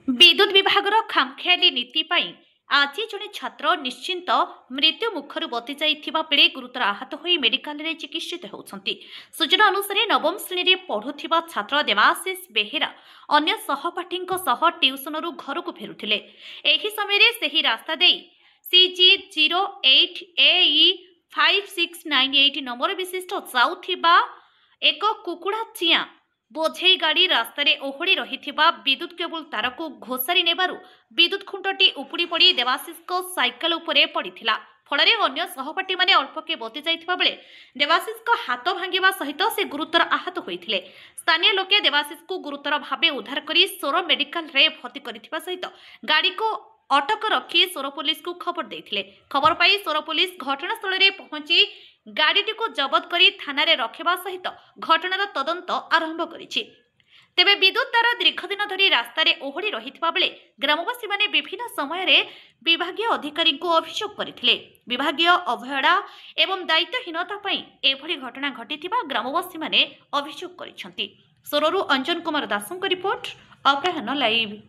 विद्युत विभाग खामखियाली नीति पाई आज जड़े छात्र निश्चिंत मृत्यु मुखर बति जाइथिबा बेले गुरुतर आहत होई मेडिकल रे चिकित्सित होउछंती। सूचना अनुसार नवम श्रेणी रे पढ़ुथिबा छात्र देवाशीष बेहेरा अन्य सहपाठीଙ୍କ सह ट्यूशनरु घरକୁ फेरुथिले। एही समय रे सेही रास्ता देई CG08AE5698 नंबर विशिष्ट जाउथिबा एक कुकुड़ा चिया बोझेई गाड़ी रास्तार ओहड़ी रही विद्युत केबुल तार को घोषारी नेबारु विद्युत खुंटटी उपुड़ी पड़ी देवाशीष साइकेल उपरे पड़ीथिला। फल अन्य सहपाठी माने अल्पके बति जाइथिबा बेले देवाशीष हाथ भांगिबा सहित से गुरुतर आहत होइथिले। स्थानीय लोके देवाशीष को गुरुतर भावे उद्धार करी सोर मेडिकल रे भर्ती करिथिबा सहित गाड़ी को अटक रखी सोर पुलिस को खबर देइथिले। खबर पाई सोर पुलिस घटनास्थल रे पहुंची गाड़ीटी को जबत करी थाना रे रखिबा सहित घटनार तदंत आरंभ करिछि। तेबे विद्युत तार दीर्घ दिन धरी रास्तार ओहड़ी रहिथिबा बेले ग्रामवासी माने विभिन्न समय रे विभागीय अधिकारी को अभियोग करथिले। विभागीय अवहेला एवं दायित्वहीनता पई एभली घटना घटिथिबा ग्रामवासी माने अभियोग करिसंती। सोररू अंजन कुमार दासଙ୍କ रिपोर्ट अपराह्न लाइव।